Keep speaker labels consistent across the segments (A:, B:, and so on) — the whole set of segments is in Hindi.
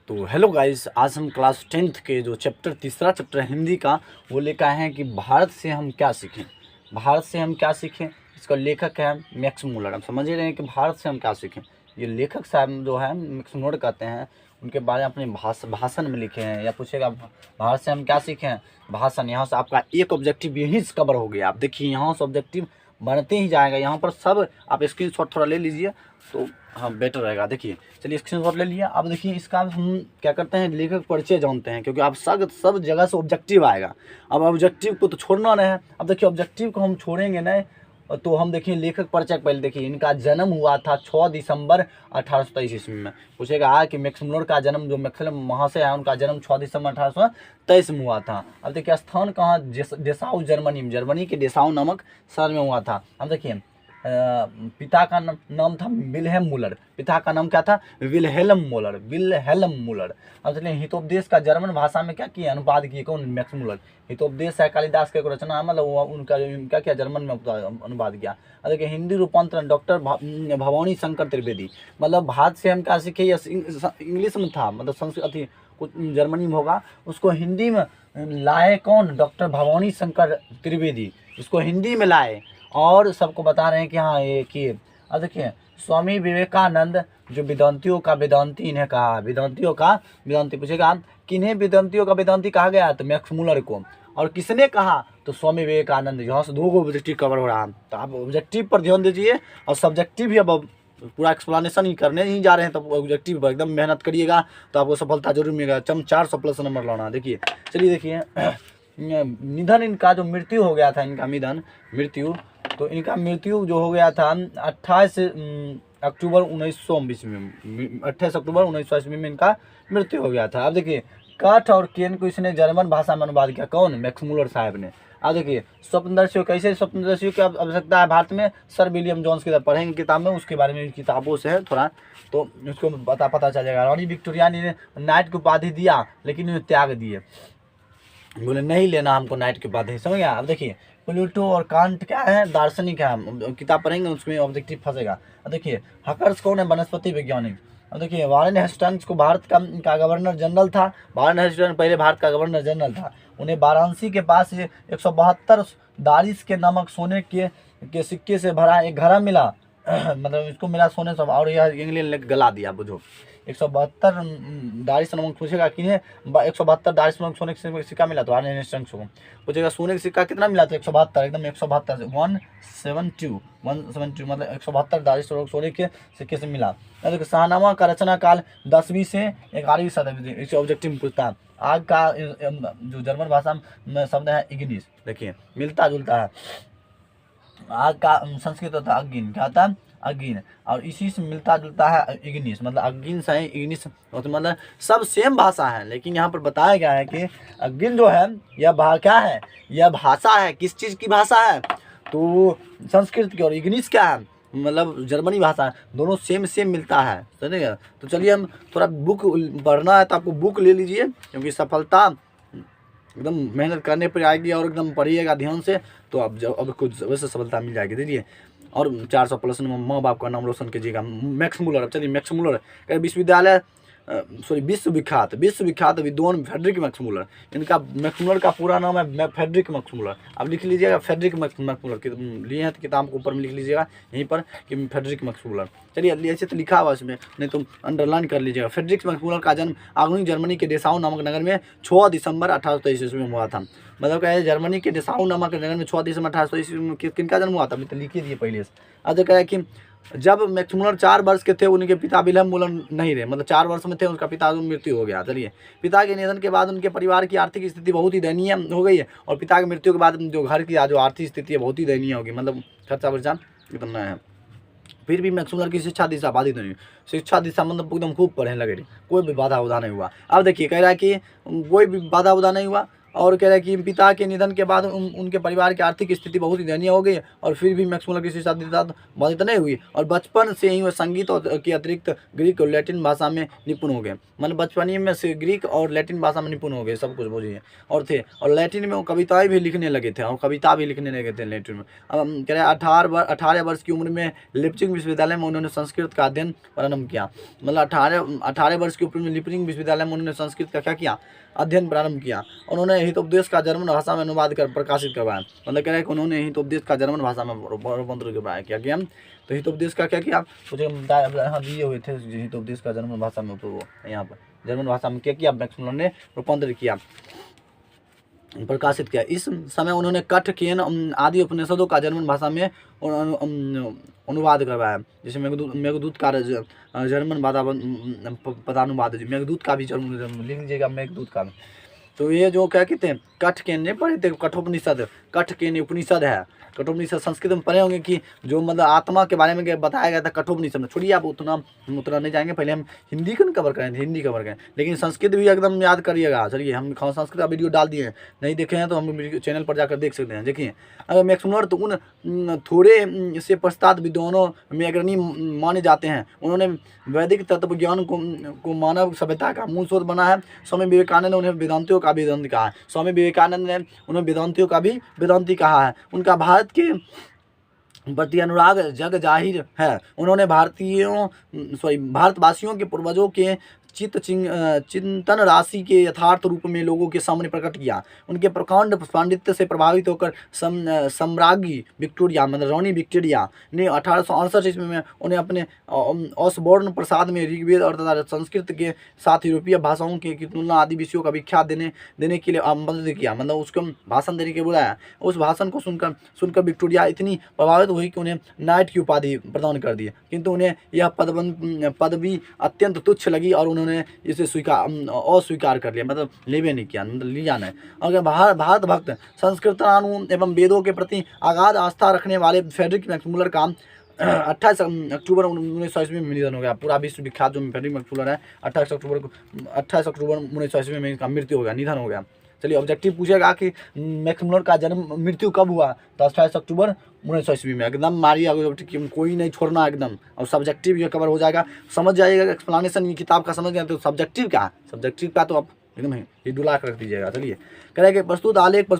A: तो हेलो गाइस, आज हम क्लास 10th के जो तीसरा चैप्टर है हिंदी का, वो लेकर आए हैं कि भारत से हम क्या सीखें। भारत से हम क्या सीखें, इसका लेखक है मैक्स मुलर। आप समझ ही रहे हैं कि भारत से हम क्या सीखें। ये लेखक साहब जो है मैक्स मुलर कहते हैं, उनके बारे में अपने भाषण में लिखे हैं। या पूछेगा भारत से हम क्या सीखें, भाषण। यहाँ से आपका एक ऑब्जेक्टिव यहीं से कवर हो गया। आप देखिए यहाँ से ऑब्जेक्टिव बनते ही जाएगा। यहाँ पर सब आप स्क्रीनशॉट थोड़ा ले लीजिए तो हाँ बेटर रहेगा। देखिए, चलिए स्क्रीनशॉट ले लिया। अब देखिए इसका हम क्या करते हैं, लेखक परिचय जानते हैं, क्योंकि आप सब जगह से ऑब्जेक्टिव आएगा। अब ऑब्जेक्टिव को तो छोड़ना नहीं है। अब देखिए ऑब्जेक्टिव को हम छोड़ेंगे नहीं, तो हम देखिए लेखक परिचय पहले देखिए। इनका जन्म हुआ था 6 दिसंबर 1823 ईस्वी में। पूछेगा कि मैक्स मुलर का जन्म, जो मैक्स महाशय है, उनका जन्म 6 दिसंबर 1823 में हुआ था। अब देखिए स्थान कहाँ, डेसाउ जर्मनी में, जर्मनी के डेसाउ नामक शहर में हुआ था। अब देखिए पिता का नाम था विल्हेम मुलर। पिता का नाम क्या था, विल्हेल्म मुलर। अब चलिए हितोपदेश का जर्मन भाषा में क्या किया, अनुवाद किए। कौन, मैक्स मुलर। हितोपदेश है कालिदास के रचना, मतलब उनका क्या किया, जर्मन में अनुवाद किया। अब देखिए हिंदी रूपांतरण डॉक्टर भवानी शंकर त्रिवेदी। मतलब भारत से हम क्या सीखे, इंग्लिश में था, मतलब संस्कृत अथी कुछ जर्मनी में होगा, उसको हिंदी में लाए कौन, डॉक्टर भवानी शंकर त्रिवेदी। उसको हिंदी में लाए और सबको बता रहे हैं कि हाँ ये किए। अब देखिए स्वामी विवेकानंद, जो वेदांतियों का वेदांती इन्हें कहा, वेदांतियों का वेदांती। पूछेगा किन्हें वेदांतियों का वेदांती कहा गया, तो मैक्स मुलर को। और किसने कहा, तो स्वामी विवेकानंद। यहाँ से 2 ऑब्जेक्टिव कवर हो रहा है। तो आप ऑब्जेक्टिव पर ध्यान दीजिए और सब्जेक्टिव भी अब पूरा एक्सप्लेनेशन ही करने ही जा रहे हैं। तो ऑब्जेक्टिव पर एकदम मेहनत करिएगा तो आपको सफलता जरूर मिलेगा। 400 प्लस नंबर लाना। देखिए चलिए देखिए निधन, इनका जो मृत्यु हो गया था, इनका मृत्यु, तो इनका मृत्यु जो हो गया था 28 अक्टूबर 1920 में, 28 अक्टूबर 1920 में इनका मृत्यु हो गया था। अब देखिए काठ और केन को इसने जर्मन भाषा में अनुवाद किया। कौन, मैक्स मुलर साहब ने। अब देखिए स्वप्नदर्शियों, कैसे स्वप्नदर्शियों की आवश्यकता है भारत में, सर विलियम जोन्स की पढ़ेंगे किताब में, उसके बारे में किताबों से है थोड़ा, तो उसको पता चल जाएगा। रानी विक्टोरिया ने नाइट की उपाधि दिया, लेकिन उन्हें त्याग दिए, बोले नहीं लेना हमको नाइट की उपाधि। समझ गया। अब देखिए प्लूटो और कांट क्या है, दार्शनिक है। किताब पढ़ेंगे उसमें ऑब्जेक्टिव फंसेगा। अब देखिए हकर्स कौन है, वनस्पति वैज्ञानिक। अब देखिए वारेन हेस्टिंग्स को भारत का गवर्नर जनरल था। वारेन हेस्टिंग्स पहले भारत का गवर्नर जनरल था। उन्हें वाराणसी के पास 172 दारिस के नमक सोने के सिक्के से भरा एक घड़ा मिला। मतलब इसको मिला सोने से, और यह इंग्लैंड ने गला दिया। बुझो 172 दारिस नमक। पूछेगा किन्हें 172 दारिस नमक सोने का सिक्का मिला, तो वारेन हेस्टिंग्स को। पूछेगा सोने का सिक्का कितना मिला, तो 172, एकदम 172 172 मतलब 172 दारिस सोने के सिक्के से मिला। देखिए शाहनामा का रचना काल 10वीं से 11वीं शताब्दी। इसे ऑब्जेक्टिव में पूछता है। आग का जो जर्मन भाषा में शब्द है इग्निस। देखिए मिलता जुलता है। आग का संस्कृत होता है अग्नि, क्या होता है, अग्नि। और इसी से मिलता जुलता है इग्निस, मतलब अग्नि से इग्निस, मतलब सब सेम भाषा है। लेकिन यहाँ पर बताया गया है कि अग्नि जो है यह क्या है, यह भाषा है। किस चीज़ की भाषा है, तो संस्कृत की। और इग्निस क्या है, मतलब जर्मनी भाषा है। दोनों सेम मिलता है, समझेगा। तो चलिए हम थोड़ा बुक पढ़ना है तो आपको बुक ले लीजिए, क्योंकि सफलता एकदम मेहनत करने पर आएगी और एकदम पढ़िएगा ध्यान से, तो अब कुछ वैसे सफलता मिल जाएगी। दीजिए और 400 प्लस माँ बाप का नाम रोशन कीजिएगा। Max Muller. चलिए मैक्स मुलर विश्वविद्यालय विश्वविख्यात विद्वान फ्रेडरिक मैक्स मुलर। इनका मैक्स मुलर का पूरा नाम है फ्रेडरिक मैक्स मुलर। अब लिख लीजिएगा फ्रेडरिक मैक्स मुलर, लिए हैं तो किताब के ऊपर में लिख लीजिएगा यहीं पर कि फ्रेडरिक मैक्स मुलर। चलिए ऐसे तो लिखा हुआ इसमें, नहीं तो अंडरलाइन कर लीजिएगा। फ्रेडरिक मैक्स मुलर का जन्म आधुनिक जर्मनी के डेसाउ नामक नगर में 6 दिसंबर 1823 ईस्वी में हुआ था। मतलब क्या है, जर्मनी के डेसाउ नामक नगर में 6 दिसंबर 1823 ईस्वी में किनका जन्म हुआ था, अभी तो लिख दिए पहले से। अब क्या है कि जब मैक्स मुलर 4 वर्ष के थे, उनके पिता विल्हेम मुलर नहीं रहे, मतलब 4 वर्ष में थे, उनका पिता मृत्यु हो गया। चलिए पिता के निधन के बाद उनके परिवार की आर्थिक स्थिति बहुत ही दयनीय हो गई है, और पिता की मृत्यु के बाद जो घर की जो आर्थिक स्थिति है बहुत ही दयनीय होगी, मतलब खर्चा वर्चा इतना है। फिर भी मैक्स मुलर की शिक्षा दिशा बाधित नहीं, शिक्षा दिशा मतलब एकदम खूब पढ़ने लगे, कोई भी बाधा उधा नहीं हुआ। अब देखिए कह रहा है कि कोई भी बाधा उधा नहीं हुआ, और कह रहे हैं कि पिता के निधन के बाद उनके परिवार की आर्थिक स्थिति बहुत ही दयनीय हो गई और फिर भी मैक्स मुलर किसी शादी बाधित नहीं हुई और बचपन से ही वह संगीत के अतिरिक्त ग्रीक और लैटिन भाषा में निपुण हो गए। मतलब बचपन ही में से ग्रीक और लैटिन भाषा में निपुण हो गए, सब कुछ बोलिए और थे। और लैटिन में वो कविताएं भी लिखने लगे थे और कविता भी लिखने लगे थे लैटिन में। अब हम कह रहे हैं 18 वर्ष की उम्र में लिप्सिंग विश्वविद्यालय में उन्होंने संस्कृत का अध्ययन प्रारंभ किया। मतलब 18 वर्ष की उम्र में लिप्सिंग विश्वविद्यालय में उन्होंने संस्कृत का क्या किया, अध्ययन प्रारंभ किया। उन्होंने हितोपदेश का जर्मन भाषा में अनुवाद कर प्रकाशित करवाया। मतलब कह रहे हैं कि उन्होंने हितोपदेश का जर्मन भाषा में रूपांतरित करवाया। क्या किया? तो हितोपदेश का क्या किया, मुझे यहाँ दिए हुए थे हितोपदेश का जर्मन भाषा में, यहाँ पर जर्मन भाषा में क्या किया, मैक्स मुलर ने रूपांतरित किया, प्रकाशित किया। इस समय उन्होंने कठ केन आदि उपनिषदों का जर्मन भाषा में अनुवाद करवाया। जैसे मेघदूत का जर्मन पदानुवाद, मेघदूत का भी जर्मन लिख लीजिएगा, मेघदूत का। तो ये जो क्या कहते हैं, कठ केन ने पढ़े थे, कठोपनिषद, कठ केन उपनिषद है। कठोपनिषद संस्कृत में पढ़े होंगे कि जो मतलब आत्मा के बारे में बताया गया था कठोपनिषद में। छोड़िए आप उतना नहीं जाएंगे, पहले हम हिंदी का कवर करें, हिंदी कवर करें, लेकिन संस्कृत भी एकदम याद करिएगा। चलिए हम संस्कृत का वीडियो डाल दिए हैं, नहीं देखे हैं तो हम चैनल पर जाकर देख सकते हैं। देखिए अगर मैक्स मुलर तो उन थोड़े से पश्चात विद्वानों में अग्रणी माने जाते हैं। उन्होंने वैदिक तत्व ज्ञान को मानव सभ्यता का मूल स्रोत बना है। स्वामी विवेकानंद ने उन्हें वेदांतियों का वेदांती कहा है। स्वामी विवेकानंद ने उन्हें वेदांतियों का भी वेदांती कहा है। उनका भारत के प्रति अनुराग जग जाहिर है। उन्होंने भारतवासियों के पूर्वजों के चिंतन राशि के यथार्थ रूप में लोगों के सामने प्रकट किया। उनके प्रकांड पांडित्य से प्रभावित होकर सम्राज्ञी विक्टोरिया, मतलब रानी विक्टोरिया ने 1868 ईस्वी में उन्हें अपने ऑसबोर्न प्रसाद में ऋग्वेद और तथा संस्कृत के साथ यूरोपीय भाषाओं की तुलना आदि विषयों का विख्यात देने के लिए आमंत्रित किया। मतलब उसको भाषण देने के लिए बुलाया। उस भाषण को सुनकर विक्टोरिया इतनी प्रभावित हुई कि उन्हें नाइट की उपाधि प्रदान कर दी, किंतु उन्हें यह पदवी अत्यंत तुच्छ लगी और उन्होंने इसे अस्वीकार कर लिया, मतलब लेवे नहीं किया, मतलब लिया नहीं। अगर भारत भक्त संस्कृतानु एवं वेदों के प्रति अगाध आस्था रखने वाले फ्रेडरिक मैक्स मुलर का 28 अक्टूबर 1900 में निधन हो गया। पूरा विश्व विख्यात जो फ्रेडरिक मैक्स मुलर है, 28 अक्टूबर 1900 में इनका मृत्यु हो गया, निधन हो गया। चलिए ऑब्जेक्टिव पूछेगा कि मैक्स मुलर का जन्म मृत्यु कब हुआ, तो 28 अक्टूबर 1900 में। एकदम मारिए, कोई नहीं छोड़ना एकदम, और सब्जेक्टिव ये कवर हो जाएगा। समझ जाइएगा एक्सप्लेनेशन ये किताब का, समझ गए तो सब्जेक्टिव का तो आप एकदम ये डुला कर रख दीजिएगा। चलिए कह रहे हैं कि प्रस्तुत आलेख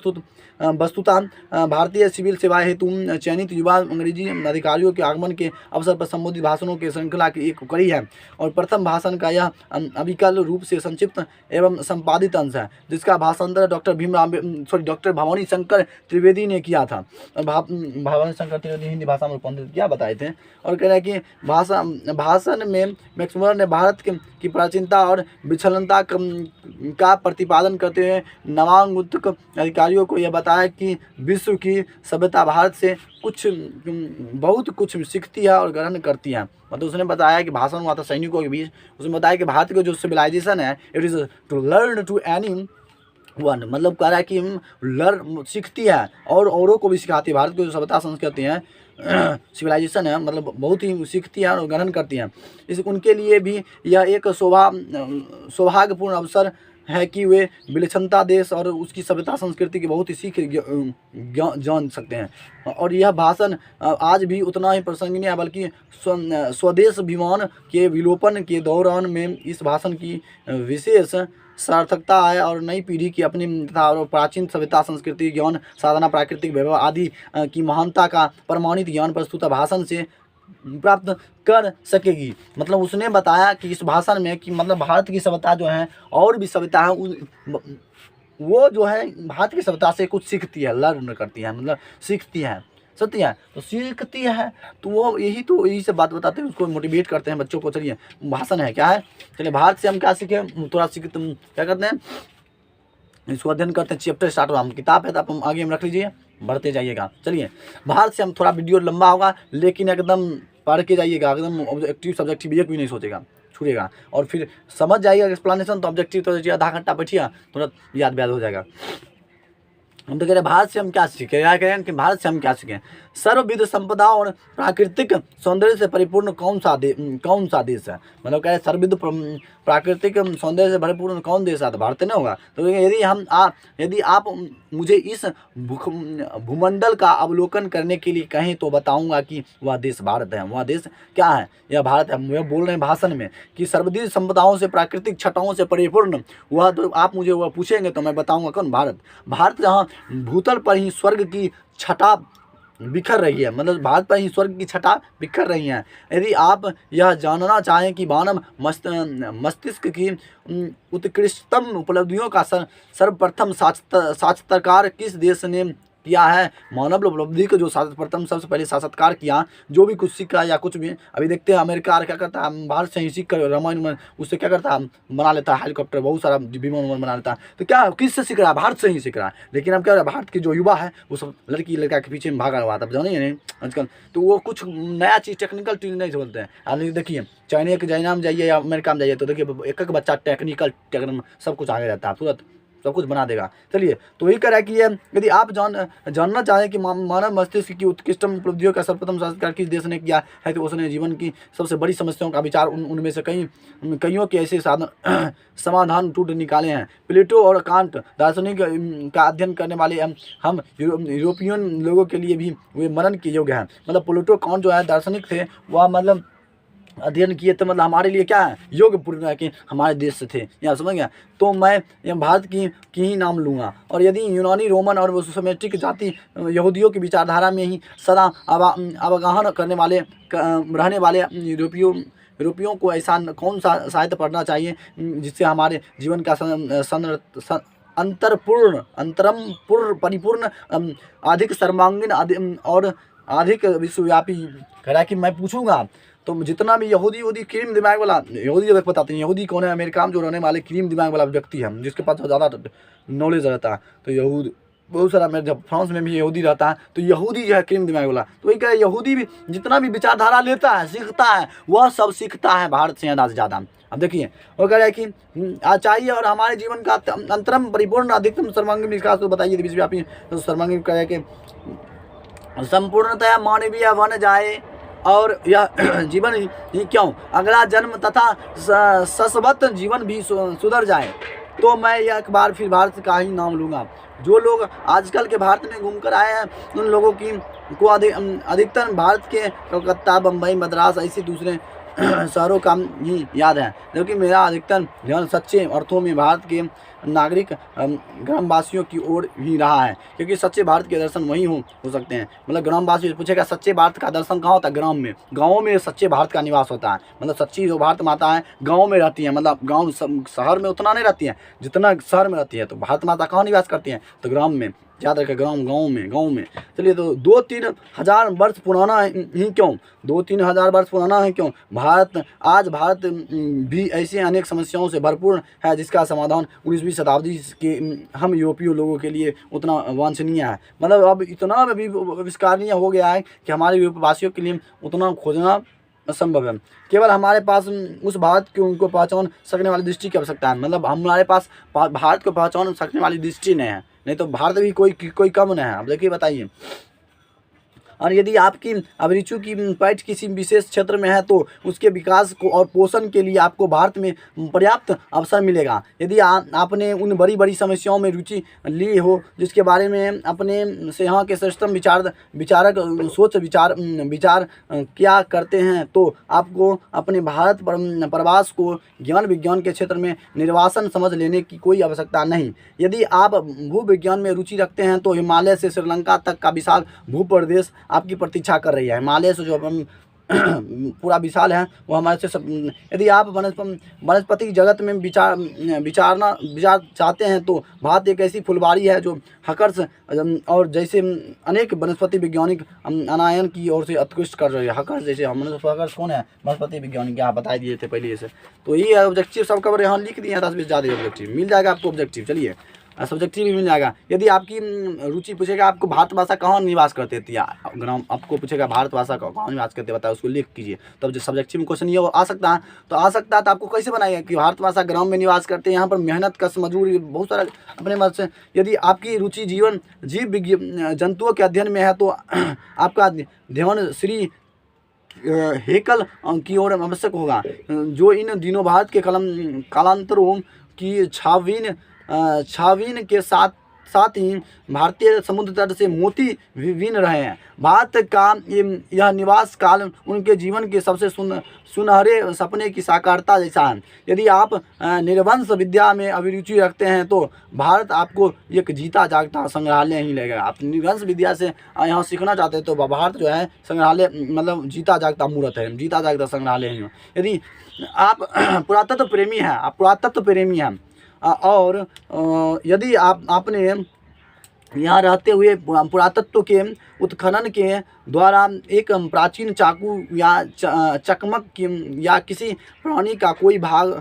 A: वस्तुतः भारतीय सिविल सेवाएं हेतु चयनित युवा अंग्रेजी अधिकारियों के आगमन के अवसर पर संबोधित भाषणों की श्रृंखला की एक कड़ी है और प्रथम भाषण का यह अविकल रूप से संक्षिप्त एवं संपादित अंश है, जिसका भाषांतर डॉक्टर भवानी शंकर त्रिवेदी ने किया था। भवानी शंकर त्रिवेदी हिंदी भाषा में रूपांतरित किया बताए थे। और कह रहे हैं कि भाषण में मैक्स मुलर ने भारत की प्राचीनता और विचलनता का प्रतिपादन करते हुए नवागंतुक अधिकारियों को यह बताया कि विश्व की सभ्यता भारत से बहुत कुछ सीखती है और ग्रहण करती है। मतलब उसने बताया कि भाषण हुआ था सैनिकों के बीच, उसने बताया कि भारत का जो सिविलाइजेशन है, it is to learn to anyone, मतलब कह रहा है कि लर्न सीखती है और औरों को भी सिखाती है। भारत की जो सभ्यता संस्कृति है, सिविलाइजेशन है, मतलब बहुत ही सीखती है और ग्रहण करती हैं। इस उनके लिए भी यह एक सौभाग्यपूर्ण अवसर है कि वे विलक्षणता देश और उसकी सभ्यता संस्कृति की बहुत ही सीख जान सकते हैं। और यह भाषण आज भी उतना ही प्रसंगनीय है, बल्कि स्वदेश अभिमान के विलोपन के दौरान में इस भाषण की विशेष सार्थकता है और नई पीढ़ी की अपनी तथा और प्राचीन सभ्यता संस्कृति ज्ञान साधना प्राकृतिक वैभव आदि की महानता का प्रमाणित ज्ञान प्रस्तुत भाषण से प्राप्त कर सकेगी। मतलब उसने बताया कि इस भाषण में कि मतलब भारत की सभ्यता जो है और भी सभ्यता है, वो जो है भारत की सभ्यता से कुछ सीखती है, लर्न करती है, मतलब सीखती है, सत्य है तो सीखती है। तो वो यही से बात बताते हैं, उसको मोटिवेट करते हैं बच्चों को। चलिए भाषण है क्या है, चलिए भारत से हम क्या सीखें, थोड़ा सीख तुम क्या करते हैं, इसको अध्ययन करते हैं। चैप्टर स्टार्ट हुआ, हम किताब है तो आप आगे हम रख लीजिए, बढ़ते जाइएगा। चलिए भारत से हम थोड़ा वीडियो लंबा होगा, लेकिन एकदम पढ़ के जाइएगा, एकदम ऑब्जेक्टिव सब्जेक्टिव एक भी नहीं सोचेगा, छूटेगा और फिर समझ जाइएगा एक्सप्लेनेशन। तो ऑब्जेक्टिव तो आधा घंटा बैठिए, थोड़ा याद हो जाएगा। हम तो कह रहे हैं भारत से हम क्या सीखें, क्या कह रहे हैं कि भारत से हम क्या सीखें। सर्वविध संपदा और प्राकृतिक सौंदर्य से परिपूर्ण कौन सा देश है, मतलब कह रहे हैं सर्वविध प्राकृतिक सौंदर्य से भरपूर कौन देश आता? भारत नहीं होगा। तो यदि आप मुझे इस भूमंडल का अवलोकन करने के लिए कहें तो बताऊंगा कि वह देश भारत है। वह देश क्या है? यह भारत है। वह बोल रहे हैं भाषण में कि सर्वोदय संपदाओं से, प्राकृतिक छटाओं से परिपूर्ण वह, तो आप मुझे वह पूछेंगे तो मैं बताऊंगा कौन? भारत। भारत जहाँ भूतल पर ही स्वर्ग की छटा बिखर रही है, मतलब भारत पर ही स्वर्ग की छटा बिखर रही है। यदि आप यह जानना चाहें कि मानव मस्तिष्क की उत्कृष्टतम उपलब्धियों का सर्वप्रथम साक्षात्कार किस देश ने किया है? मानव उपलब्धि को जो सर्वप्रथम सबसे पहले साक्षात्कार किया, जो भी कुछ सीखा या कुछ भी, अभी देखते हैं अमेरिका क्या करता है, भारत से ही सीख कर रामायण में उससे क्या करता है, बना लेता है हेलीकॉप्टर, बहुत सारा विमान बना लेता है। तो क्या किससे सीख रहा है? भारत से ही सीख रहा है। लेकिन अब क्या हो रहा है, भारत के जो युवा है वो सब लड़की लड़का के पीछे में भागा हुआ था, जानिए नहीं आजकल। तो वो कुछ नया चीज़, टेक्निकल चीज़ नहीं बोलते हैं। आप देखिए चाइना में जाइए या अमेरिका में जाइए तो देखिए एक बच्चा टेक्निकल सब कुछ आगे रहता है, तुरंत सब कुछ बना देगा। चलिए, तो वही कह कि यदि आप जानना चाहें कि मानव मस्तिष्क की उत्कृष्टतम उपलब्धियों का सर्वप्रथम साक्षात्कार किस देश ने किया है, तो उसने जीवन की सबसे बड़ी समस्याओं का विचार उनमें से कईयों के ऐसे समाधान ढूंढ निकाले हैं। प्लेटो और कांट दार्शनिक का अध्ययन करने वाले हम यूरोपियन लोगों के लिए भी वे मनन के योग्य हैं। मतलब प्लेटो कांट जो है दार्शनिक थे, वह मतलब अध्ययन किए तो मतलब हमारे लिए क्या है, योग्य पूर्ण है कि हमारे देश से थे। यहाँ समझ गया? तो मैं यह भारत की ही नाम लूँगा। और यदि यूनानी, रोमन और सेमेटिक जाति यहूदियों की विचारधारा में ही सदा अवगाहन करने वाले रहने वाले यूरोपियों को ऐसा कौन सा साहित्य पढ़ना चाहिए जिससे हमारे जीवन का परिपूर्ण, अधिक सर्वांगीण और अधिक विश्वव्यापी। कह रहा है कि मैं पूछूंगा तो जितना भी यहूदी क्रीम दिमाग वाला, यहूदी जब बताते हैं यहूदी कौन है, अमेरिका में जो रहने वाले क्रीम दिमाग वाला व्यक्ति है, जिसके पास ज़्यादा नॉलेज रहता है। तो यहूद बहुत सारा, मैं जब फ्रांस में भी यहूदी रहता है तो यहूदी जो है क्रीम दिमाग वाला। तो वही कह यहूदी भी जितना भी विचारधारा लेता है, सीखता है, वह सब सीखता है भारत से ज़्यादा। अब देखिए वो कह रहा है कि चाहिए और हमारे जीवन का अंतरम परिपूर्ण अधिकतम सर्वांगीण विकास तो बताइए विश्वव्यापी। तो सर्वांगीण कह रहा है कि संपूर्णतया मानवीय बन जाए और यह जीवन ही क्यों, अगला जन्म तथा शाश्वत जीवन भी सुधर जाए। तो मैं एक बार फिर भारत का ही नाम लूँगा। जो लोग आजकल के भारत में घूमकर आए हैं उन लोगों को अधिकतर भारत के कलकत्ता, बम्बई, मद्रास ऐसे दूसरे शहरों का ही याद है, क्योंकि मेरा अधिकतर ध्यान सच्चे अर्थों में भारत के नागरिक ग्रामवासियों की ओर ही रहा है, क्योंकि सच्चे भारत के दर्शन वही हो सकते हैं। मतलब ग्रामवासी पूछेगा सच्चे भारत का दर्शन कहाँ होता है? ग्राम में, गाँव में सच्चे भारत का निवास होता है। मतलब सच्ची जो भारत माता है गाँव में रहती है, मतलब गाँव शहर में उतना नहीं रहती है जितना शहर में रहती है। तो भारत माता कहाँ निवास करती हैं? तो ग्राम में, याद रखें, गाँव में। चलिए, तो 2-3 हज़ार वर्ष पुराना ही क्यों, 2-3 हज़ार वर्ष पुराना है क्यों? आज भारत भी ऐसे अनेक समस्याओं से भरपूर है जिसका समाधान 19वीं शताब्दी के हम यूरोपीय लोगों के लिए उतना वांछनीय है। मतलब अब इतना भी आविष्कारनीय हो गया है कि हमारे यूरोपवासियों के लिए उतना खोजना असंभव है। केवल हमारे पास उस भारत की उनको पहचान सकने वाली दृष्टि की आवश्यकता है। मतलब हमारे पास भारत को पहचान सकने वाली दृष्टि नहीं है, नहीं तो भारत भी कोई कम नहीं है। अब देखिए बताइए, और यदि आपकी अभिरुचि की पैठ किसी विशेष क्षेत्र में है तो उसके विकास को और पोषण के लिए आपको भारत में पर्याप्त अवसर मिलेगा। यदि आपने उन बड़ी बड़ी समस्याओं में रुचि ली हो जिसके बारे में अपने से यहाँ के श्रेष्ठतम विचारक सोच विचार क्या करते हैं, तो आपको अपने भारत प्रवास को ज्ञान विज्ञान के क्षेत्र में निर्वासन समझ लेने की कोई आवश्यकता नहीं। यदि आप भूविज्ञान में रुचि रखते हैं तो हिमालय से श्रीलंका तक का विशाल भूप्रदेश आपकी प्रतीक्षा कर रही है। हिमालय से जो पूरा विशाल है वो हमारे से सब। यदि आप वनस्पति जगत में विचार चाहते हैं तो भारत एक ऐसी फुलवारी है जो हकर्स और जैसे अनेक वनस्पति वैज्ञानिक अनायन की ओर से उत्कृष्ट कर रहे हैं। हकर्स जैसे हकर्स कौन है? वनस्पति वैज्ञानिक, आप बता दिए थे पहले से। तो ये ऑब्जेक्टिव सबका यहाँ लिख दिए हैं, 10-20 ज़्यादा ऑब्जेक्टिव मिल जाएगा आपको। ऑब्जेक्टिव चलिए सब्जेक्टिव भी मिल जाएगा। यदि आपकी रुचि पूछेगा आपको भारत भाषा कहाँ निवास करते थे, ग्राम आपको पूछेगा भारत भाषा कहाँ निवास करते बताओ, उसको लिख कीजिए। तब जो सब्जेक्टिव में क्वेश्चन ये आ सकता है, तो आपको कैसे बनाएगा कि भारत भाषा ग्राम में निवास करते हैं, यहाँ पर मेहनत कश मजदूरी बहुत सारा अपने मत से। यदि आपकी रुचि जीव जंतुओं के अध्ययन में है तो आपका ध्यान श्री हेकल की ओर आवश्यक होगा, जो इन दिनों भारत के कालांतरों की छावीन के साथ ही भारतीय समुद्र तट से मोती बीन रहे हैं। भारत का यह निवास काल उनके जीवन के सबसे सुनहरे सपने की साकारता जैसा है। यदि आप निर्वंश विद्या में अभिरुचि रखते हैं तो भारत आपको एक जीता जागता संग्रहालय ही लगेगा। आप निर्वंश विद्या से यहाँ सीखना चाहते हैं तो भारत जो है संग्रहालय मतलब जीता जागता मूर्त है, जीता जागता संग्रहालय है। यदि आप पुरातत्व प्रेमी हैं और यदि आपने यहाँ रहते हुए पुरातत्व के उत्खनन के द्वारा एक प्राचीन चाकू या चकमक या किसी प्राणी का कोई भाग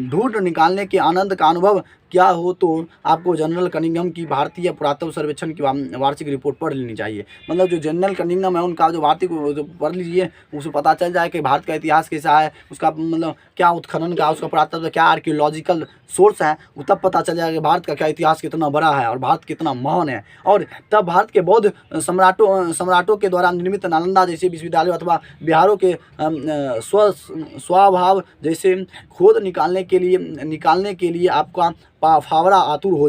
A: ढूंढ निकालने के आनंद का अनुभव क्या हो तो आपको जनरल कनिंघम की भारतीय पुरातत्व सर्वेक्षण की वार्षिक रिपोर्ट पढ़ लेनी चाहिए। मतलब जो जनरल कनिंघम है उनका जो वार्षिक जो पढ़ लीजिए, उससे पता चल जाए कि भारत का इतिहास कैसा है, उसका मतलब क्या उत्खनन का, उसका पुरातत्व क्या आर्कियोलॉजिकल सोर्स है, वो तब पता चल जाएगा कि भारत का क्या इतिहास कितना बड़ा है और भारत कितना महान है। और तब भारत के बौद्ध सम्राटों के द्वारा निर्मित नालंदा जैसे विश्वविद्यालय अथवा बिहारों के स्वभाव जैसे खोद निकालने के लिए आपका फावड़ा आतुर हो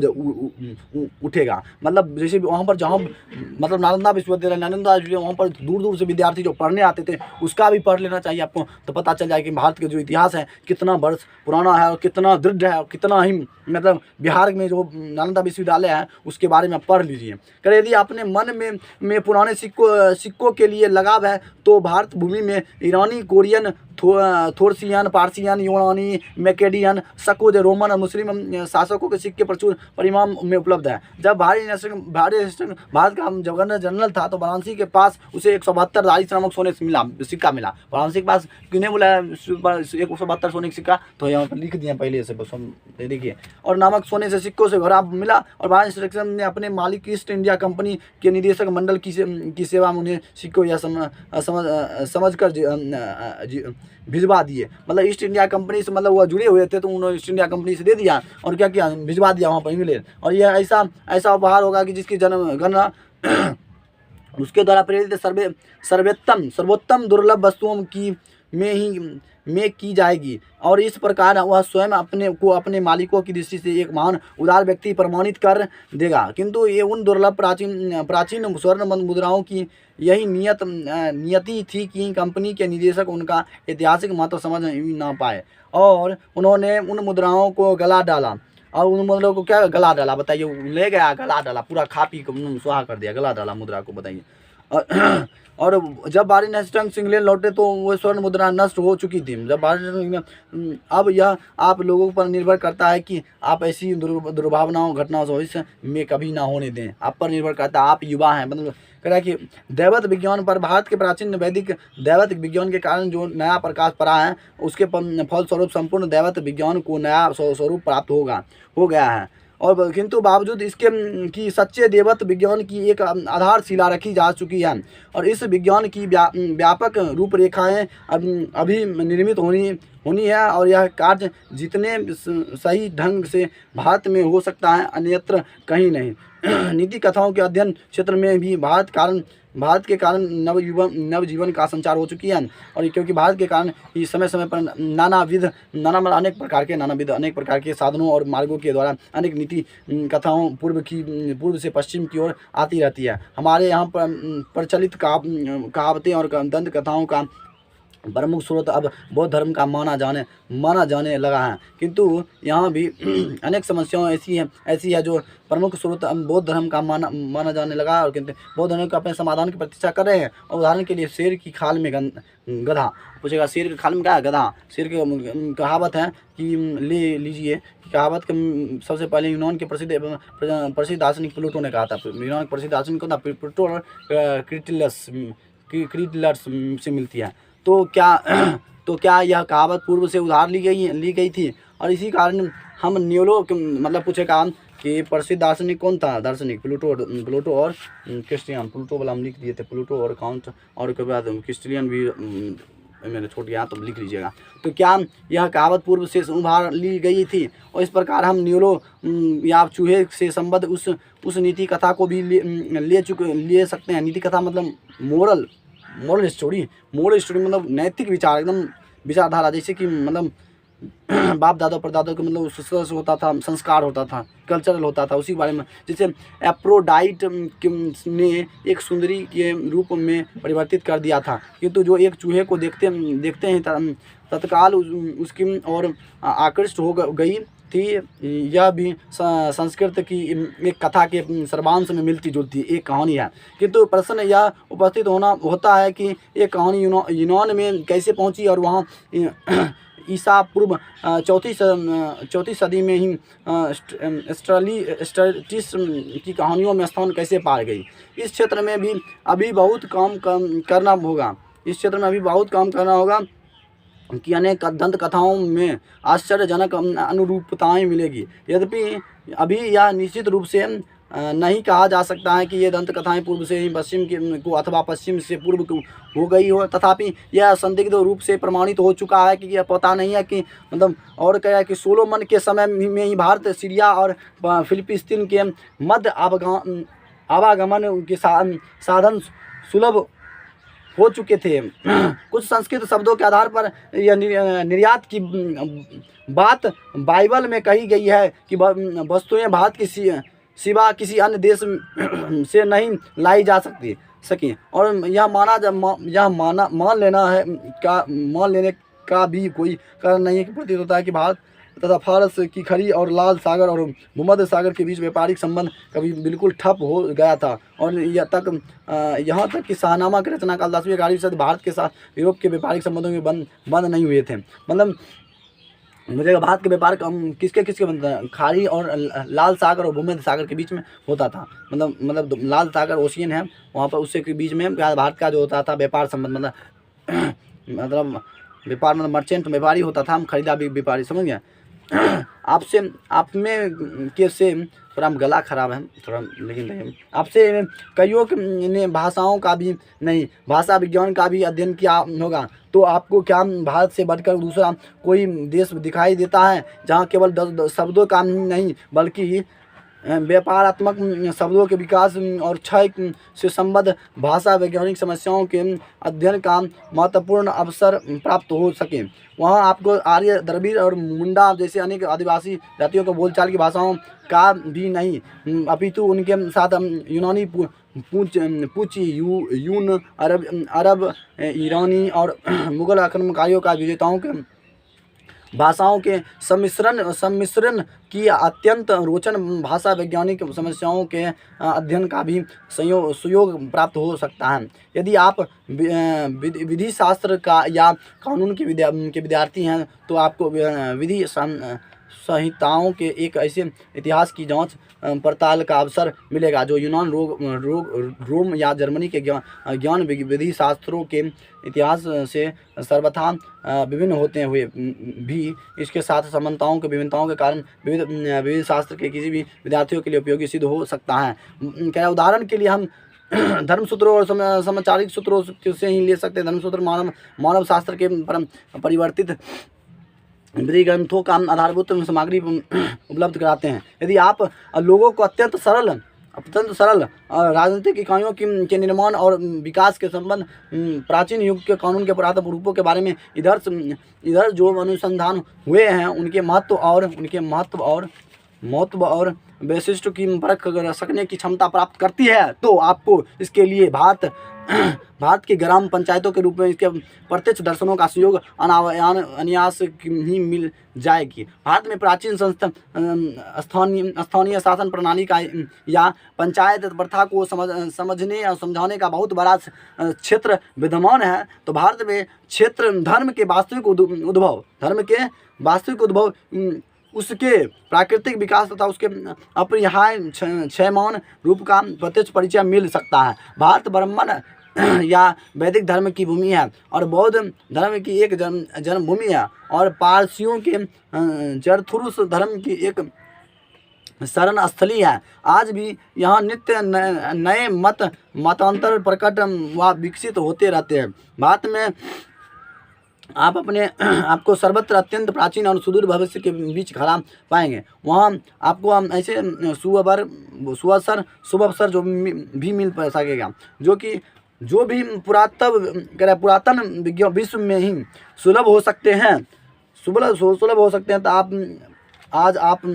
A: उठेगा। मतलब जैसे वहाँ पर जहाँ मतलब नालंदा विश्वविद्यालय वहाँ पर दूर दूर से विद्यार्थी जो पढ़ने आते थे उसका भी पढ़ लेना चाहिए आपको, तो पता चल जाए कि भारत का जो इतिहास है कितना वर्ष पुराना है और कितना दृढ़ है और कितना ही मतलब बिहार में जो नालंदा विश्वविद्यालय है उसके बारे में पढ़ लीजिए। कर यदि अपने मन में पुराने सिक्कों के लिए लगाव है तो भारत भूमि में ईरानी, कोरियन, थोरसियन, पारसियन, यूनानी, मैकेडियन, सकूद, रोमन और मुस्लिम शासकों के सिक्के प्रचुर परिमाण में उपलब्ध है। जब भारत का गवर्नर जनरल था तो वाराणसी के पास उसे 172 राइस नामक सोने से सिक्का मिला। वाराणसी के पास किन्हें बुलाया 172 सोने का सिक्का, तो यहाँ पर लिख दिया पहले से, बस हम देखिए। और नामक सोने से सिक्कों से भरा मिला और भारत इंस्ट्रक्शन ने अपने मालिक ईस्ट इंडिया कंपनी के निदेशक मंडल की सेवा में उन्हें सिक्कों या समझ कर भिजवा दिए। मतलब ईस्ट इंडिया कंपनी से मतलब वो जुड़े हुए थे तो उन्होंने ईस्ट इंडिया कंपनी से दे दिया और क्या किया, भिजवा दिया वहाँ पर इंग्लैंड। और यह ऐसा उपहार होगा कि जिसकी गणना उसके द्वारा प्रेरित सर्वोत्तम दुर्लभ वस्तुओं में की जाएगी और इस प्रकार वह स्वयं अपने मालिकों की दृष्टि से एक महान उदार व्यक्ति प्रमाणित कर देगा। किंतु ये उन दुर्लभ प्राचीन स्वर्ण मुद्राओं की यही नियति थी कि कंपनी के निदेशक उनका ऐतिहासिक महत्व समझ ना पाए और उन्होंने उन मुद्राओं को गला डाला। और उन मुद्राओं को क्या गला डाला बताइए, ले गया गला डाला, पूरा खा पी को सुहा कर दिया, गला डाला मुद्रा को, बताइए। और जब बारी नेस्टंग से इंग्लैंड लौटे तो वो स्वर्ण मुद्रा नष्ट हो चुकी थी। जब अब यह आप लोगों पर निर्भर करता है कि आप ऐसी दुर्भावनाओं घटनाओं भविष्य में कभी ना होने दें। आप पर निर्भर करता है, आप युवा हैं। मतलब कह रहा है कि दैवत विज्ञान पर भारत के प्राचीन वैदिक दैवत विज्ञान के कारण जो नया प्रकाश पड़ा है उसके फलस्वरूप संपूर्ण दैवत विज्ञान को नया स्वरूप प्राप्त हो गया है। और किंतु बावजूद इसके कि सच्चे देवत विज्ञान की एक आधारशिला रखी जा चुकी है और इस विज्ञान की व्यापक रूपरेखाएं अभी निर्मित होनी है और यह कार्य जितने सही ढंग से भारत में हो सकता है अन्यत्र कहीं नहीं। नीति कथाओं के अध्ययन क्षेत्र में भी भारत के कारण नवजीवन का संचार हो चुकी है और क्योंकि भारत के कारण ही समय समय पर अनेक प्रकार के साधनों और मार्गों के द्वारा अनेक नीति कथाओं पूर्व से पश्चिम की ओर आती रहती है। हमारे यहाँ पर प्रचलित कहावतें और दंत कथाओं का प्रमुख स्रोत अब बौद्ध धर्म का माना जाने लगा है, किंतु यहाँ भी अनेक समस्याएं ऐसी है जो प्रमुख स्रोत बौद्ध धर्म का माना जाने लगा और किंतु बौद्ध धर्म का अपने समाधान की प्रतीक्षा कर रहे हैं। और उदाहरण के लिए शेर की खाल में गधा पूछेगा, शेर की खाल में क्या है? गधा। शेर की कहावत है कि ले लीजिए कहावत के सबसे पहले यूनान के प्रसिद्ध दार्शनिक प्लूटो ने कहा था। यूनान के प्रसिद्ध दार्शनिक कौन था? प्लूटो और क्रीटिलस से मिलती है। तो क्या यह कहावत पूर्व से उधार ली गई थी और इसी कारण हम न्यूलो मतलब पूछेगा कि प्रसिद्ध दार्शनिक कौन था? दार्शनिक प्लूटो और क्रिस्टियन। प्लूटो वाला हम लिख दिए थे, प्लूटो और काउंट और के बाद क्रिस्टियन भी मैंने छोड़ दिया तो लिख लीजिएगा। तो क्या यह कहावत पूर्व से उधार ली गई थी और इस प्रकार हम न्यूलो या चूहे से संबद्ध उस नीति कथा को भी ले सकते हैं। नीति कथा मतलब मोरल मोरल स्टोरी मतलब नैतिक विचार, एकदम विचारधारा, जैसे कि मतलब बाप दादा परदादा को मतलब उससे होता था, संस्कार होता था, कल्चरल होता था, उसी के बारे में। जैसे एप्रोडाइट ने एक सुंदरी के रूप में परिवर्तित कर दिया था, किंतु जो एक चूहे को देखते देखते हैं तत्काल उसकी और आकृष्ट हो गई थी। यह भी संस्कृत की एक कथा के सर्वांश में मिलती जुलती एक कहानी है, किंतु प्रश्न यह उपस्थित होता है कि ये कहानी यूनान में कैसे पहुंची और वहाँ ईसा पूर्व चौथी सदी में ही स्ट्रेटिस की कहानियों में स्थान कैसे पा गई। इस क्षेत्र में भी अभी बहुत काम करना होगा कि अनेक दंत कथाओं में आश्चर्यजनक अनुरूपताएं मिलेगी। यद्यपि अभी यह निश्चित रूप से नहीं कहा जा सकता है कि ये दंत कथाएं पूर्व से ही पश्चिम को अथवा पश्चिम से पूर्व को हो गई हो, तथापि यह संदिग्ध रूप से प्रमाणित हो चुका है कि यह पता नहीं है कि मतलब और क्या है कि सोलोमन के समय में ही भारत, सीरिया और फिलिस्तीन के मध्य आवागमन के साधन सुलभ हो चुके थे। कुछ संस्कृत शब्दों के आधार पर यह निर्यात की बात बाइबल में कही गई है कि वस्तुएं भारत की सिवा किसी अन्य देश से नहीं लाई जा सकी, और यह मान लेने का भी कोई कारण नहीं है कि प्रतीत होता है कि भारत तथा फारस की खड़ी और लाल सागर और भूमध्य सागर के बीच व्यापारिक संबंध कभी बिल्कुल ठप हो गया था, और यहाँ तक कि शाहनामा की रचना काल 10वीं 11वीं सदी भारत के साथ यूरोप के व्यापारिक संबंधों में बंद नहीं हुए थे। मतलब मुझे भारत के व्यापार किसके बनता है, खाड़ी और लाल सागर और भूमध्य सागर के बीच में होता था। मतलब लाल सागर ओशियन है, वहाँ पर उससे के बीच में भारत का जो होता था व्यापार संबंध, मतलब व्यापार मतलब मर्चेंट व्यापारी होता था, हम खरीदा व्यापारी, समझ गया। आप में के से थोड़ा गला खराब है थोड़ा, लेकिन आपसे कईयों ने भाषाओं का भी नहीं, भाषा विज्ञान का भी अध्ययन किया होगा, तो आपको क्या भारत से बढ़कर दूसरा कोई देश दिखाई देता है जहाँ केवल 10 शब्दों का नहीं बल्कि व्यापारात्मक शब्दों के विकास और क्षय से संबद्ध भाषा वैज्ञानिक समस्याओं के अध्ययन का महत्वपूर्ण अवसर प्राप्त हो सके। वहाँ आपको आर्य, द्रविड़ और मुंडा जैसे अनेक आदिवासी जातियों को बोलचाल की भाषाओं का भी नहीं, अपितु उनके साथ यूनानी, पूची, यून, अरब, ईरानी और मुगल आक्रमणकारियों का विजेताओं के भाषाओं के सम्मिश्रण की अत्यंत रोचन भाषा वैज्ञानिक समस्याओं के अध्ययन का भी सुयोग प्राप्त हो सकता है। यदि आप विधि शास्त्र का या कानून के विद्यार्थी हैं तो आपको विधि संहिताओं के एक ऐसे इतिहास की जांच पड़ताल का अवसर मिलेगा जो यूनान, रोम या जर्मनी के ज्ञान विधि शास्त्रों के इतिहास से सर्वथा विभिन्न होते हुए भी इसके साथ समानताओं के विभिन्नताओं के कारण विविध शास्त्र के किसी भी विद्यार्थियों के लिए उपयोगी सिद्ध हो सकता है। क्या उदाहरण के लिए हम धर्मसूत्रों और समचारिक सूत्रों से ही ले सकते हैं। धर्मसूत्र मानव शास्त्र के परिवर्तित विधि ग्रंथों का आधारभूत सामग्री उपलब्ध कराते हैं। यदि आप लोगों को अत्यंत सरल राजनीतिक इकाइयों के निर्माण और विकास के संबंध प्राचीन युग के कानून के पुरातन रूपों के बारे में इधर जो अनुसंधान हुए हैं उनके महत्व और वैशिष्ट की परख कर सकने की क्षमता प्राप्त करती है, तो आपको इसके लिए भारत की ग्राम पंचायतों के रूप में इसके प्रत्यक्ष दर्शनों का सहयोग अनायास ही मिल जाएगी। भारत में प्राचीन स्थानीय शासन प्रणाली का या पंचायत प्रथा को समझने और समझाने का बहुत बड़ा क्षेत्र विद्यमान है। तो भारत में क्षेत्र धर्म के वास्तविक उद्भव उसके प्राकृतिक विकास तथा उसके अपरिहार्य क्षयमान रूप का प्रत्यक्ष परिचय मिल सकता है। भारत ब्राह्मण या वैदिक धर्म की भूमि है और बौद्ध धर्म की एक जन्मभूमि है, और पारसियों के जरथुरुस धर्म की एक शरण स्थली है। आज भी यहाँ नित्य नए मतांतर प्रकट व विकसित होते रहते हैं। भारत में आपको सर्वत्र अत्यंत प्राचीन और सुदूर भविष्य के बीच खड़ा पाएंगे। वहाँ आपको ऐसे शुभ अवसर जो भी मिल सकेगा जो कि जो भी पुरातन विज्ञान विश्व में ही सुलभ हो सकते हैं, सुलभ हो सकते हैं, तो आज आप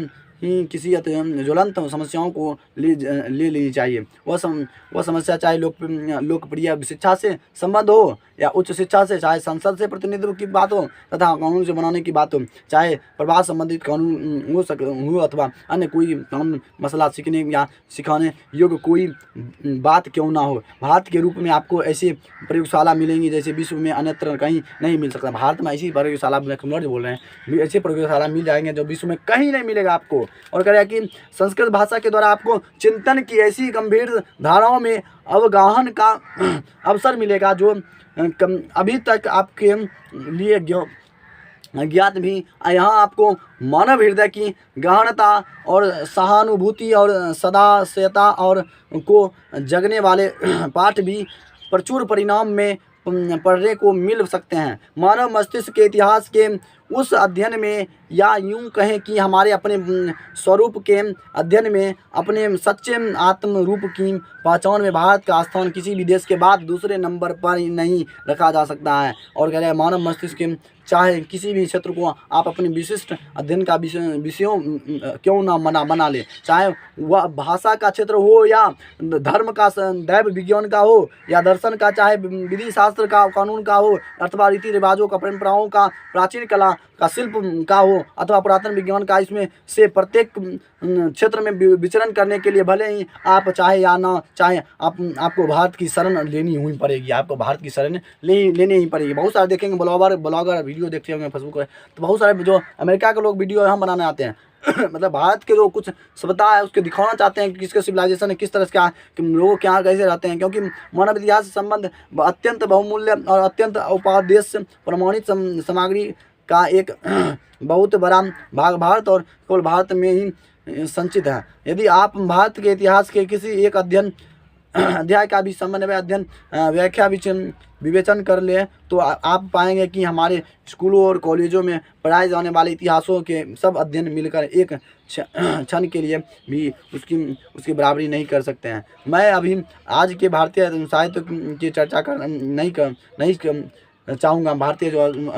A: ही किसी ज्वलंत समस्याओं को ले लेनी चाहिए। वह समस्या चाहे लोकप्रिय शिक्षा से संबंध हो या उच्च शिक्षा से, चाहे संसद से प्रतिनिधित्व की बात हो तथा कानून से बनाने की बात हो, चाहे प्रवास संबंधित कानून हो अथवा अन्य कोई कानून मसला सीखने या सिखाने योग्य कोई बात क्यों ना हो। भारत के रूप में आपको ऐसी प्रयोगशाला मिलेंगी जैसे विश्व में अन्यत्र कहीं नहीं मिल सकता। भारत में ऐसी प्रयोगशाला बोल रहे हैं, ऐसी प्रयोगशाला मिल जाएंगे जो विश्व में कहीं नहीं मिलेगा आपको। और कह रहा है कि संस्कृत भाषा के द्वारा आपको चिंतन की ऐसी गंभीर धाराओं में अवगाहन का अवसर मिलेगा जो अभी तक आपके लिए ज्ञात भी। यहाँ आपको मानव हृदय की गहनता और सहानुभूति और सदाशयता और को जगने वाले पाठ भी प्रचुर परिणाम में पढ़ने को मिल सकते हैं। मानव मस्तिष्क के इतिहास के उस अध्ययन में, या यूं कहें कि हमारे अपने स्वरूप के अध्ययन में, अपने सच्चे आत्म रूप की पहचान में भारत का स्थान किसी भी देश के बाद दूसरे नंबर पर नहीं रखा जा सकता है। और कह रहे हैं मानव मस्तिष्क के चाहे किसी भी क्षेत्र को आप अपने विशिष्ट अध्ययन का विषयों क्यों ना बना ले, चाहे वह भाषा का क्षेत्र हो या धर्म का, दैव विज्ञान का हो या दर्शन का, चाहे विधि शास्त्र का, कानून का हो अथवा रीति रिवाजों का, परंपराओं का, प्राचीन कला का, शिल्प का हो अथवा पुरातन विज्ञान का। इसमें से प्रत्येक क्षेत्र में विचरण करने के लिए भले ही आप चाहे या ना चाहे आपको भारत की शरण लेनी ही पड़ेगी, आपको भारत की शरण लेनी ही पड़ेगी। बहुत सारे देखेंगे ब्लॉगर वीडियो देखते होंगे फेसबुक पर, तो बहुत सारे जो अमेरिका के लोग वीडियो यहाँ बनाने आते हैं मतलब भारत के जो कुछ सभ्यता है उसके दिखाना चाहते हैं कि किसका सिविलाइजेशन है, किस तरह से क्या लोग क्या कैसे रहते हैं। क्योंकि मानव इतिहास से संबंध अत्यंत बहुमूल्य और अत्यंत उपादेश प्रमाणित सामग्री का एक बहुत बड़ा भाग भारत और केवल भारत में ही संचित है। यदि आप भारत के इतिहास के किसी एक अध्याय का भी समन्वय अध्ययन व्याख्या विवेचन कर ले तो आप पाएंगे कि हमारे स्कूलों और कॉलेजों में पढ़ाए जाने वाले इतिहासों के सब अध्ययन मिलकर एक क्षण के लिए भी उसकी बराबरी नहीं कर सकते हैं। मैं अभी आज के भारतीय साहित्य की चर्चा नहीं चाहूँगा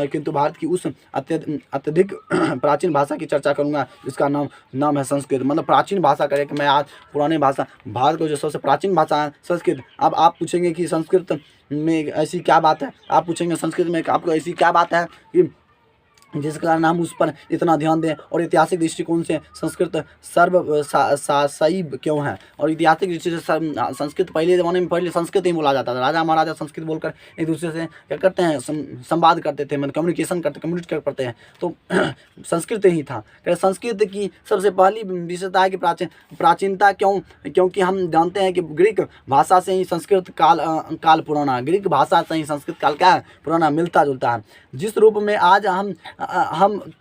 A: किंतु भारत की उस अत्यधिक प्राचीन भाषा की चर्चा करूँगा जिसका नाम है संस्कृत। मतलब प्राचीन भाषा करें कि मैं आज पुराने भाषा, भारत को जो सबसे प्राचीन भाषा है संस्कृत। अब आप पूछेंगे कि संस्कृत में ऐसी क्या बात है, आप पूछेंगे संस्कृत में आपको ऐसी क्या बात है कि जिस कारण हम उस पर इतना ध्यान दें, और ऐतिहासिक दृष्टिकोण से संस्कृत सही क्यों है। और ऐतिहासिक दृष्टि से संस्कृत पहले ज़माने में पहले संस्कृत ही बोला जाता था। राजा महाराजा संस्कृत बोलकर एक दूसरे से क्या करते हैं, संवाद करते थे, मतलब कम्युनिकेट करते हैं, तो संस्कृत ही था। संस्कृत की सबसे पहली विशेषता है कि प्राचीनता क्योंकि हम जानते हैं कि ग्रीक भाषा से ही संस्कृत काल पुराना, ग्रीक भाषा से ही संस्कृत काल क्या है, पुराना, मिलता जुलता है। जिस रूप में आज हम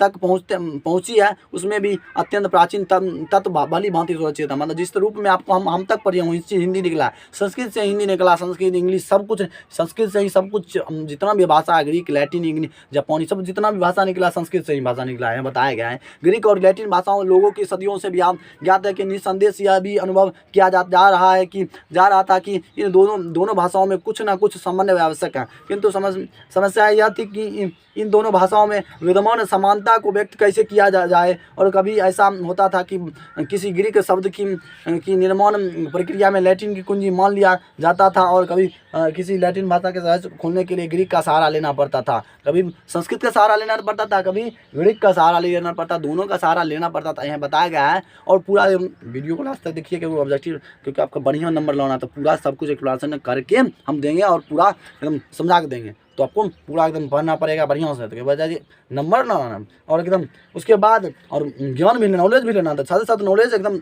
A: तक पहुंची है उसमें भी अत्यंत प्राचीन तत्व भली भांति सुरक्षित है। मतलब जिस रूप में आपको हम तक पढ़े हुए हिंदी निकला, संस्कृत से हिंदी निकला, संस्कृत इंग्लिश सब कुछ संस्कृत से ही, सब कुछ जितना भी भाषा है, ग्रीक, लैटिन, इंग्लिश, जापानी, सब जितना भी भाषा निकला संस्कृत से ही भाषा निकला है, बताया गया है। ग्रीक और लैटिन भाषाओं लोगों की सदियों से भी आप ज्ञात है कि निसंदेश यह भी अनुभव किया जा रहा था कि इन दोनों भाषाओं में कुछ ना कुछ समन्वय आवश्यक है। किंतु समस्या यह थी कि इन दोनों भाषाओं में विद्यमान समानता को व्यक्त कैसे किया जाए। और कभी ऐसा होता था कि किसी ग्रीक शब्द की निर्माण प्रक्रिया में लैटिन की कुंजी मान लिया जाता था, और कभी किसी लैटिन भाषा के रहस्य खोलने के लिए ग्रीक का सहारा लेना पड़ता था, कभी संस्कृत का सहारा लेना पड़ता था, कभी ग्रीक का सहारा लेना पड़ता, दोनों का सहारा लेना पड़ता था। यहाँ बताया गया है। और पूरा वीडियो को लास्ट तक देखिए क्योंकि ऑब्जेक्टिव, क्योंकि आपका बढ़िया नंबर लाना, तो पूरा सब कुछ एक्सप्लेनेशन करके हम देंगे और पूरा एकदम समझा के देंगे। तो आपको पूरा एकदम पढ़ना पड़ेगा बढ़िया से, तो बजाय नंबर ना लाना और एकदम उसके बाद और ज्ञान भी, नॉलेज भी लेना था, साथ ही साथ नॉलेज एकदम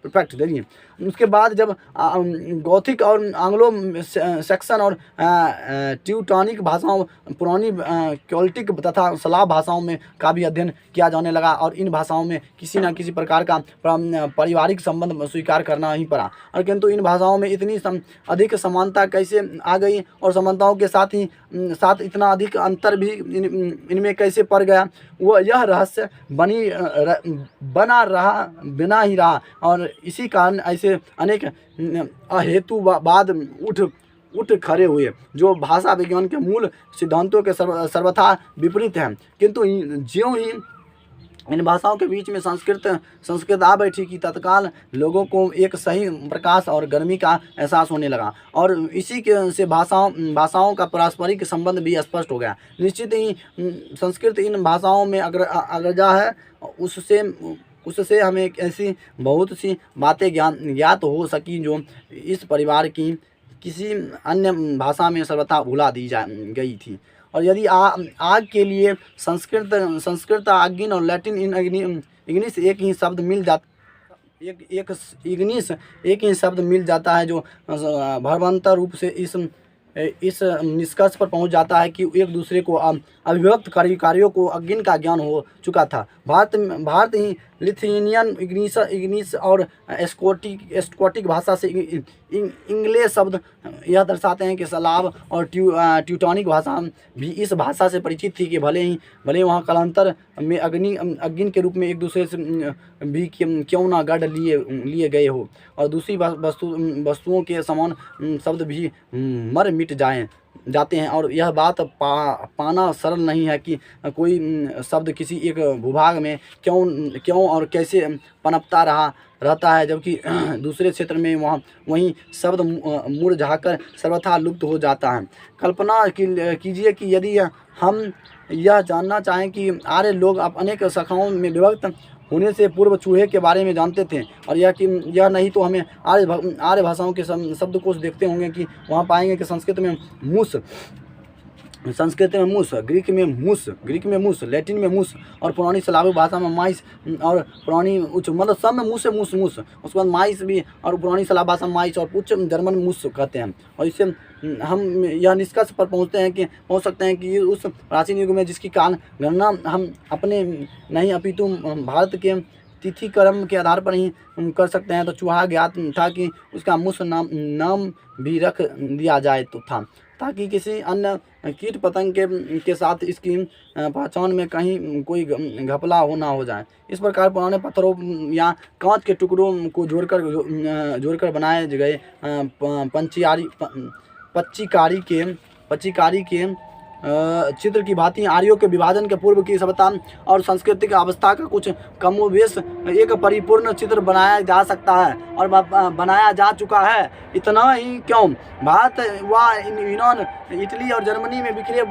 A: परफेक्ट देखिए। उसके बाद जब गौथिक और एंग्लो सेक्सन और ट्यूटॉनिक भाषाओं, पुरानी केल्टिक तथा स्लाव भाषाओं में का भी अध्ययन किया जाने लगा, और इन भाषाओं में किसी न किसी प्रकार का पारिवारिक संबंध स्वीकार करना ही पड़ा। और किंतु इन भाषाओं में इतनी अधिक समानता कैसे आ गई, और समानताओं के साथ इतना अधिक अंतर भी इनमें कैसे पड़ गया, वो यह रहस्य बना ही रहा। और इसी कारण ऐसे अनेक अहेतुवाद उठ खड़े हुए, जो भाषा विज्ञान के मूल सिद्धांतों के सर्वथा विपरीत हैं। किंतु ज्यों ही इन भाषाओं के बीच में संस्कृत आ बैठी कि तत्काल लोगों को एक सही प्रकाश और गर्मी का एहसास होने लगा, और इसी के से भाषाओं का पारस्परिक संबंध भी स्पष्ट हो गया। निश्चित ही संस्कृत इन भाषाओं में अग्रजा है। उससे हमें एक ऐसी बहुत सी बातें ज्ञात हो सकी जो इस परिवार की किसी अन्य भाषा में सर्वथा भुला दी गई थी। और यदि आग के लिए संस्कृत आगिन और लैटिन इग्निस एक ही शब्द मिल जाता है, जो भरवंतर रूप से इस निष्कर्ष पर पहुंच जाता है कि एक दूसरे को अभिव्यक्त कार्यों को अग्नि का ज्ञान हो चुका था। भारत ही लिथुआनियन इग्निस और स्कॉटिक भाषा से इंग्लिश शब्द यह दर्शाते हैं कि स्लाव और ट्यूटोनिक भाषा भी इस भाषा से परिचित थी कि भले वहाँ कालांतर में अग्नि के रूप में एक दूसरे से भी क्यों ना गढ़ लिए गए हो, और दूसरी वस्तुओं के समान शब्द भी मर मिट जाते हैं। और यह बात पाना सरल नहीं है कि कोई शब्द किसी एक भूभाग में क्यों और कैसे पनपता रहता है, जबकि दूसरे क्षेत्र में वहीं शब्द मुरझाकर सर्वथा लुप्त हो जाता है। कल्पना कीजिए कि यदि हम यह जानना चाहें कि आर्य लोग अनेक शाखाओं में विभक्त होने से पूर्व चूहे के बारे में जानते थे, और यह नहीं तो हमें आर्य भाषाओं के शब्दकोश देखते होंगे कि वहाँ पाएंगे कि संस्कृत में मूस, ग्रीक में मूस, लैटिन में मूस, और पुरानी स्लाविक भाषा में माइस, और पुरानी उच्च मतलब सब में मूस है मूस। उसके बाद माइस भी, और पुरानी स्लाविक भाषा माइस, और उच्च जर्मन मूस कहते हैं। और इससे हम यह निष्कर्ष पर पहुंच सकते हैं कि उस प्राचीन युग में जिसकी गणना हम अपने नहीं अपितु भारत के तिथि क्रम के आधार पर ही कर सकते हैं, तो चूहा ज्ञात था कि उसका मूस नाम भी रख दिया जाए तो था, ताकि किसी अन्य कीट पतंग के साथ इसकी पहचान में कहीं कोई घपला ना हो जाए। इस प्रकार पुराने पत्थरों या कांच के टुकड़ों को जोड़कर बनाए गए पच्चीकारी के चित्र की भांति आर्यों के विभाजन के पूर्व की सभ्यता और सांस्कृतिक अवस्था का कुछ कमोबेश एक परिपूर्ण चित्र बनाया जा सकता है और बनाया जा चुका है। इतना ही क्यों, भारत व यूनान, इटली और जर्मनी में बिखरे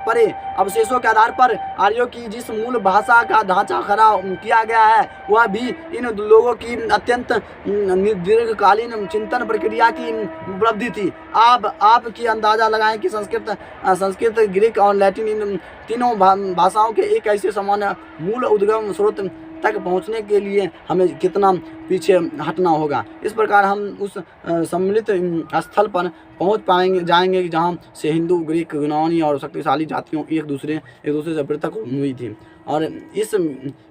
A: पड़े अवशेषों के आधार पर आर्यों की जिस मूल भाषा का ढांचा खड़ा किया गया है, वह भी इन लोगों की अत्यंत दीर्घकालीन चिंतन प्रक्रिया की उपलब्धि थी। आप की अंदाजा लगाएं कि संस्कृत, ग्रीक और लैटिन इन तीनों भाषाओं के एक ऐसे सामान्य मूल उद्गम स्रोत तक पहुंचने के लिए हमें कितना पीछे हटना होगा। इस प्रकार हम उस सम्मिलित स्थल पर पहुंच जाएंगे जहां से हिंदू, ग्रीक, यूनानी और शक्तिशाली जातियों एक दूसरे से पृथक हुई थी। और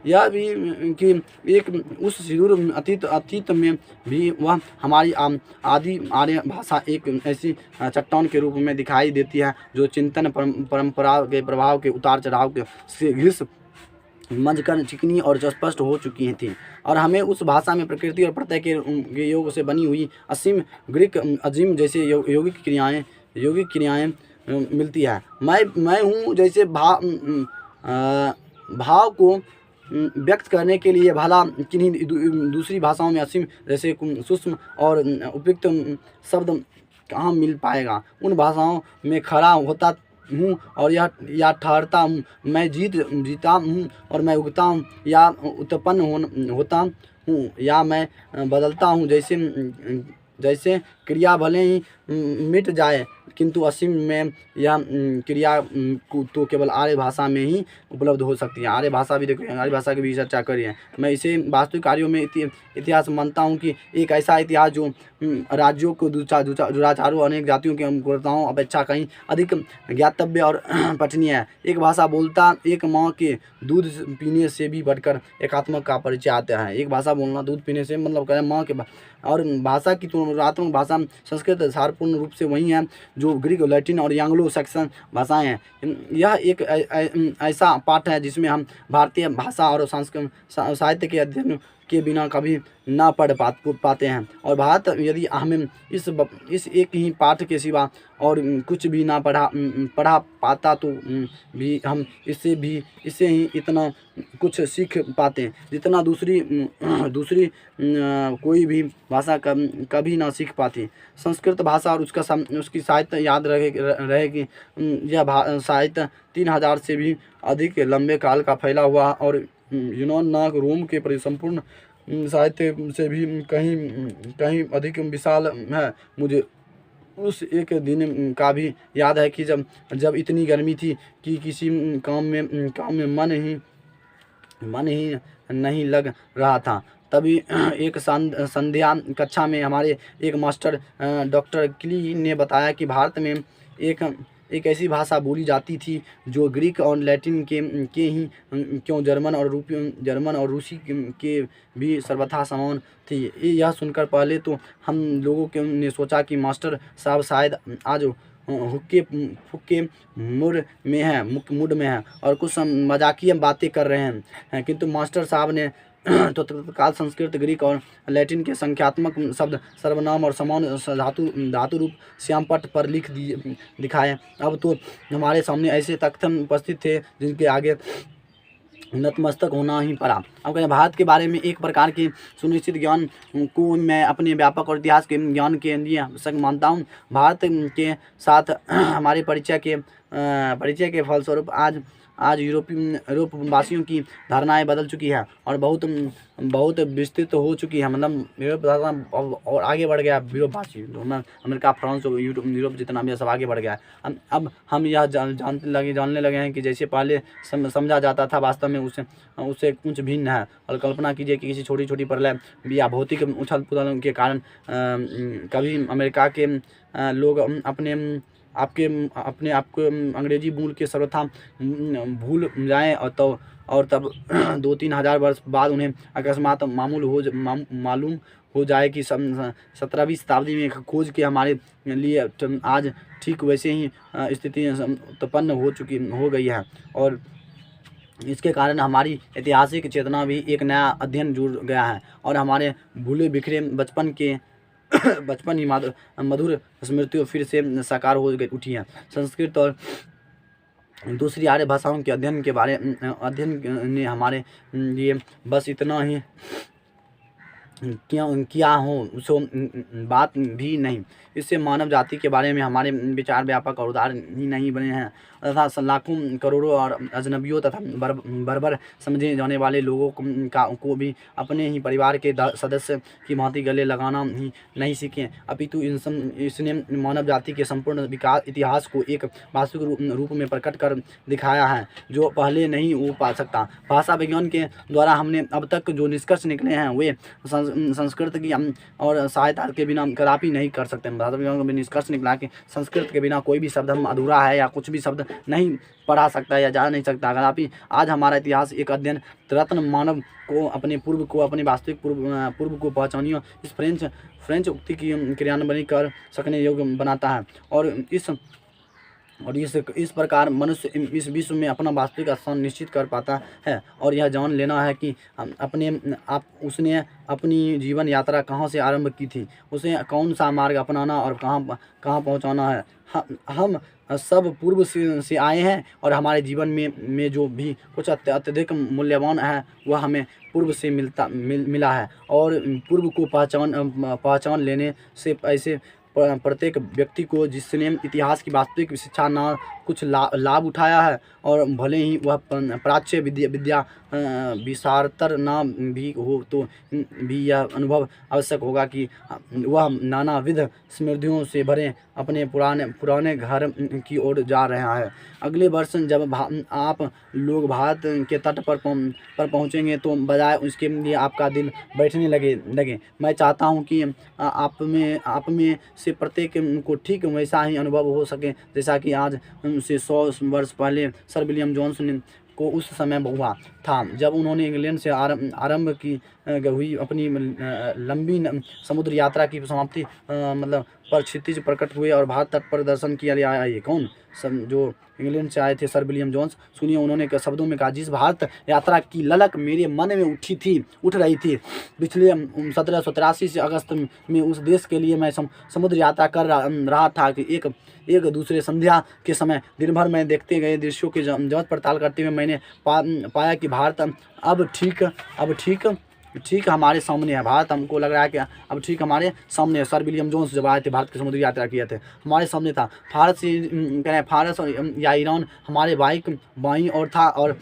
A: यह भी कि एक उस सुदूर अतीत में भी वह हमारी आदि आर्य भाषा एक ऐसी चट्टान के रूप में दिखाई देती है जो चिंतन परंपरा के प्रभाव के उतार चढ़ाव से घिस मंझकर चिकनी और स्पष्ट हो चुकी थी, और हमें उस भाषा में प्रकृति और प्रत्यय के योग से बनी हुई असीम ग्रीक अजीम जैसे यौगिक क्रियाएं मिलती है। मैं हूँ जैसे भाव को व्यक्त करने के लिए भला किन्हीं दूसरी भाषाओं में असीम जैसे सूक्ष्म और उपयुक्त शब्द कहाँ मिल पाएगा। उन भाषाओं में खड़ा होता हूँ और या ठहरता हूँ, मैं जीता हूँ और मैं उगता हूँ, या उत्पन्न होता हूँ, या मैं बदलता हूँ। जैसे क्रिया भले ही मिट जाए, किंतु असीम में यह क्रिया तो केवल आर्य भाषा में ही उपलब्ध हो सकती है। आर्य भाषा भी देखो, आर्य भाषा की भी चर्चा करिए। मैं इसे वास्तविक कार्यों में इतिहास मानता हूँ कि एक ऐसा इतिहास जो राज्यों को दुराचारों अनेक जातियों के अनुकूलताओं अपेक्षा कहीं अधिक ज्ञातव्य और पठनीय है। एक भाषा बोलता एक माँ के दूध पीने से भी बढ़कर एकात्मक का परिचय आता है। एक भाषा बोलना दूध पीने से मतलब कहें माँ के, और भाषा की तुलनात्मक भाषा संस्कृत सारपूर्ण रूप से वही है जो ग्रीक, लैटिन और एंग्लो सैक्सन भाषाएं हैं। यह एक ऐसा पाठ है जिसमें हम भारतीय भाषा और साहित्य के अध्ययन के बिना कभी ना पढ़ पाते हैं। और भारत यदि हमें इस एक ही पाठ के सिवा और कुछ भी ना पढ़ा पाता तो भी हम इससे ही इतना कुछ सीख पाते जितना दूसरी कोई भी भाषा कभी ना सीख पाती। संस्कृत भाषा और उसकी साहित्य याद रहे कि यह साहित्य 3000 से भी अधिक लंबे काल का फैला हुआ और यूनान नाग रोम के परिसंपूर्ण साहित्य से भी कहीं अधिक विशाल है। मुझे उस एक दिन का भी याद है कि जब इतनी गर्मी थी कि किसी काम में मन ही नहीं लग रहा था। तभी एक संध्या कक्षा में हमारे एक मास्टर डॉक्टर क्ली ने बताया कि भारत में एक ऐसी भाषा बोली जाती थी जो ग्रीक और लैटिन के ही क्यों जर्मन और रूसी के भी सर्वथा समान थी। यह सुनकर पहले तो हम लोगों ने सोचा कि मास्टर साहब शायद आज हुक्के मूड में है और कुछ मजाकिया बातें कर रहे हैं, किंतु मास्टर साहब ने तो तत्काल संस्कृत, ग्रीक और लैटिन के संख्यात्मक शब्द, सर्वनाम और समान धातु रूप श्यामपट्ट पर लिख दिखाए। अब तो हमारे सामने ऐसे तथ्य उपस्थित थे जिनके आगे नतमस्तक होना ही पड़ा। अब कहें भारत के बारे में एक प्रकार के सुनिश्चित ज्ञान को मैं अपने व्यापक और इतिहास के ज्ञान के लिए आवश्यक मानता हूँ। भारत के साथ हमारे परिचय के फलस्वरूप आज यूरोप वासियों की धारणाएं बदल चुकी है और बहुत विस्तृत हो चुकी है। मतलब यूरोप और आगे बढ़ गया। यूरोप वासी अमेरिका, फ्रांस और यूरोप जितना भी सब आगे बढ़ गया है। अब हम यह जानने लगे हैं कि जैसे पहले समझा जाता था वास्तव में उससे कुछ भिन्न है। और कल्पना कीजिए कि किसी छोटी प्रलय या भौतिक उछल पुछल के कारण कभी अमेरिका के लोग अपने आप को अंग्रेजी मूल के सर्वथा भूल जाएं और तब 2-3 हज़ार वर्ष बाद उन्हें अकस्मात मालूम हो जाए कि 17वीं शताब्दी में खोज के हमारे लिए आज ठीक वैसे ही स्थिति उत्पन्न हो गई है। और इसके कारण हमारी ऐतिहासिक चेतना भी एक नया अध्ययन जुड़ गया है और हमारे भूले बिखरे बचपन ही मधुर स्मृतियों फिर से साकार हो उठी हैं। संस्कृत और दूसरी आर्य भाषाओं के अध्ययन ने हमारे लिए बस इतना ही किया हो सो बात भी नहीं, इससे मानव जाति के बारे में हमारे विचार व्यापक और उदार ही नहीं बने हैं तथा लाखों करोड़ों और अजनबियों तथा बर्बर समझे जाने वाले लोगों को भी अपने ही परिवार के सदस्य की भांति गले लगाना ही नहीं सीखे, अपितु इसने मानव जाति के संपूर्ण विकास इतिहास को एक वास्तविक रूप में प्रकट कर दिखाया है जो पहले नहीं हो पा सकता। भाषा विज्ञान के द्वारा हमने अब तक जो निष्कर्ष निकले हैं वे संस्कृत की और सहायता के बिना कदापि नहीं कर सकते। भाषा विज्ञान का निष्कर्ष निकला कि संस्कृत के बिना कोई भी शब्द हम अधूरा है या कुछ भी शब्द नहीं पढ़ा सकता या जा नहीं सकता। कदापि आज हमारा इतिहास एक अध्ययन रत्न मानव को अपने पूर्व को अपने वास्तविक पूर्व को पहचानिए इस फ्रेंच उक्ति की क्रियान्वयन कर सकने योग्य बनाता है और इस प्रकार मनुष्य इस विश्व में अपना वास्तविक स्थान निश्चित कर पाता है और यह जान लेना है कि उसने अपनी जीवन यात्रा कहाँ से आरंभ की थी, उसे कौन सा मार्ग अपनाना और कहाँ पहुँचाना है। हम सब पूर्व से आए हैं और हमारे जीवन में जो भी कुछ अत्यधिक मूल्यवान है वह हमें पूर्व से मिला है और पूर्व को पहचान लेने से ऐसे प्रत्येक व्यक्ति को जिसने इतिहास की वास्तविक शिक्षा न कुछ लाभ उठाया है और भले ही वह प्राच्य विद्या विशारतर ना भी हो तो भी यह अनुभव आवश्यक होगा कि वह नानाविध समृद्धियों से भरे अपने पुराने घर की ओर जा रहा है। अगले वर्ष जब आप लोग भारत के तट पर पहुंचेंगे तो बजाय उसके लिए आपका दिल बैठने लगे। मैं चाहता हूं कि आप में से प्रत्येक को ठीक वैसा ही अनुभव हो सके जैसा कि आज से 100 वर्ष पहले सर विलियम जॉन्स को उस समय हुआ था जब उन्होंने इंग्लैंड से आरंभ की हुई अपनी लंबी समुद्र यात्रा की समाप्ति मतलब पर क्षितिज प्रकट हुए और भारत तट पर दर्शन किया। ये कौन जो इंग्लैंड से आए थे? Sir William Jones. सुनिए उन्होंने शब्दों में कहा, जिस भारत यात्रा की ललक मेरे मन में उठ रही थी पिछले 1783 से अगस्त में, उस देश के लिए मैं समुद्र यात्रा कर रहा था कि एक दूसरे संध्या के समय दिन भर में देखते गए दृश्यों की जांच पड़ताल करते हुए मैंने पाया कि भारत अब ठीक हमारे सामने है। भारत हमको लग रहा है कि अब ठीक हमारे सामने है। सर विलियम जोन्स जब आए थे, भारत की समुद्री यात्रा किए थे, हमारे सामने था। फारस या ईरान हमारे बाईं ओर था और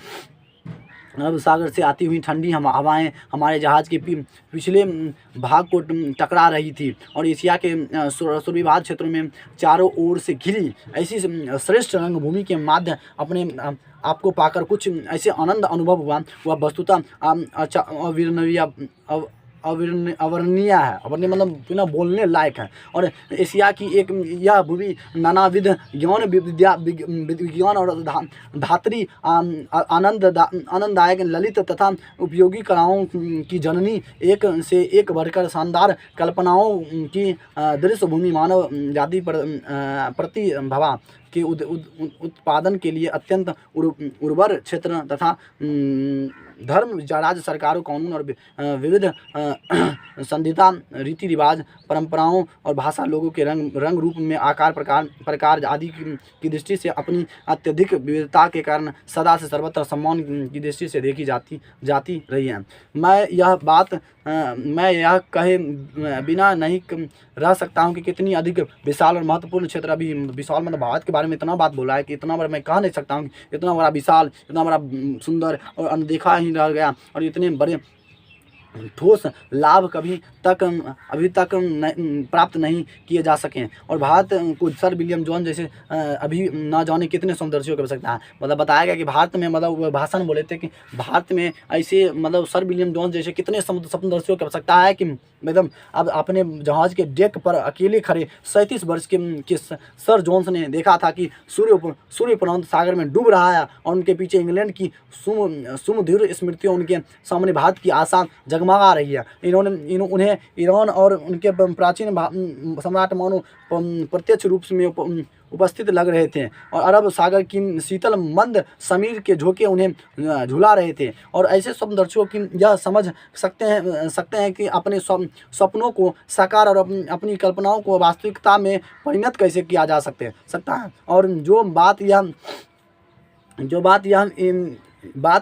A: अरब सागर से आती हुई ठंडी हवाएं हमारे जहाज़ के पिछले भाग को टकरा रही थी और एशिया के सुरविभाग क्षेत्रों में चारों ओर से घिरी ऐसी श्रेष्ठ रंगभूमि के माध्य अपने आपको पाकर कुछ ऐसे आनंद अनुभव हुआ वह वस्तुतः अवर्णनीय है। अवर्णनीय मतलब बिना बोलने लायक है। और एशिया की एक यह भूमि नानाविध विज्ञान और धात्री आनंददायक ललित तथा उपयोगी कलाओं की जननी, एक से एक बढ़कर शानदार कल्पनाओं की दृश्य भूमि, मानव जाति प्रतिभा के उत्पादन के लिए अत्यंत उर्वर क्षेत्र तथा धर्म, राज्य सरकारों, कानून और विविध संहिता, रीति रिवाज, परंपराओं और भाषा, लोगों के रंग रूप में आकार प्रकार आदि की दृष्टि से अपनी अत्यधिक विविधता के कारण सदा से सर्वत्र सम्मान की दृष्टि से देखी जाती रही है। मैं यह कहे बिना नहीं रह सकता हूँ कि कितनी अधिक विशाल और महत्वपूर्ण क्षेत्र, अभी विशाल मतलब भारत के बारे में इतना बात बोला है कि इतना बड़ा मैं कह नहीं सकता हूँ, इतना बड़ा विशाल, इतना बड़ा सुंदर और अनदेखा ही रह गया और इतने बड़े ठोस लाभ अभी तक प्राप्त नहीं किए जा सके। और भारत को सर विलियम जोन्स जैसे अभी ना जाने कितने सौंदर्यों की आवश्यकता है। मतलब बताया गया कि भारत में, मतलब वो भाषण बोले थे कि भारत में ऐसे मतलब सर विलियम जोन्स जैसे कितने सौंदर्यों की आवश्यकता है कि मतलब अब अपने जहाज़ के डेक पर अकेले खड़े 37 वर्ष के सर जोन्स ने देखा था कि सूर्य प्रशांत सागर में डूब रहा है और उनके पीछे इंग्लैंड की सुमधुर स्मृतियों, उनके सामने भारत की आशा जगमगा रही है। उन्हें ईरान और उनके प्राचीन सम्राट मानो प्रत्यक्ष रूप में उपस्थित लग रहे थे और अरब सागर की शीतल मंद समीर के झोंके उन्हें झुला रहे थे। और ऐसे सौंदर्यों की यह समझ सकते हैं कि अपने सपनों को साकार और अपनी कल्पनाओं को वास्तविकता में परिणत कैसे किया जा सकता है। और जो बात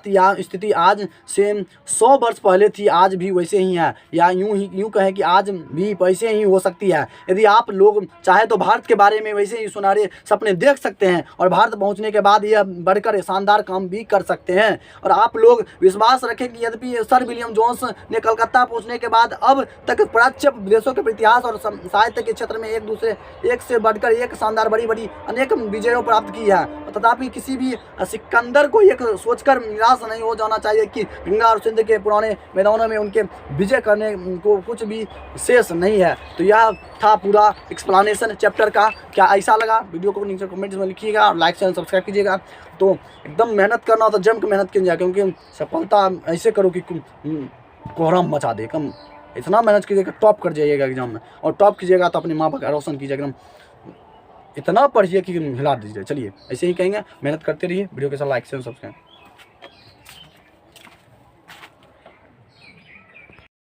A: या स्थिति आज से 100 वर्ष पहले थी, आज भी वैसे ही है, या यूं कहें कि आज भी वैसे ही हो सकती है। यदि आप लोग चाहे तो भारत के बारे में वैसे ही सुनहरे सपने देख सकते हैं और भारत पहुंचने के बाद यह बढ़कर शानदार काम भी कर सकते हैं। और आप लोग विश्वास रखें कि यद्यपि सर विलियम जोन्स ने कलकत्ता पहुँचने के बाद अब तक प्राच्य देशों के इतिहास और साहित्य के क्षेत्र में एक से बढ़कर एक शानदार बड़ी अनेक विजयों प्राप्त की है, तथापि किसी भी सिकंदर को एक सोचकर निराश नहीं हो जाना चाहिए कि गंगा और सिंध के पुराने मैदानों में उनके विजय करने को कुछ भी शेष नहीं है। तो यह था पूरा एक्सप्लेनेशन चैप्टर का। क्या ऐसा लगा वीडियो को नीचे कमेंट्स में लिखिएगा और लाइक चैनल सब्सक्राइब कीजिएगा। तो एकदम मेहनत करना हो तो जम के मेहनत कीजिएगा, क्योंकि सफलता ऐसे करो कि कोहराम मचा दे। कम इतना मेहनत कीजिएगा, टॉप कर जाइएगा एग्जाम में, और टॉप कीजिएगा तो अपने माँ बाप का रोशन कीजिएगा, एकदम इतना पढ़िए कि हिला दीजिए। चलिए ऐसे ही कहेंगे, मेहनत करते रहिए। वीडियो के साथ लाइक शेयर सब्सक्राइब।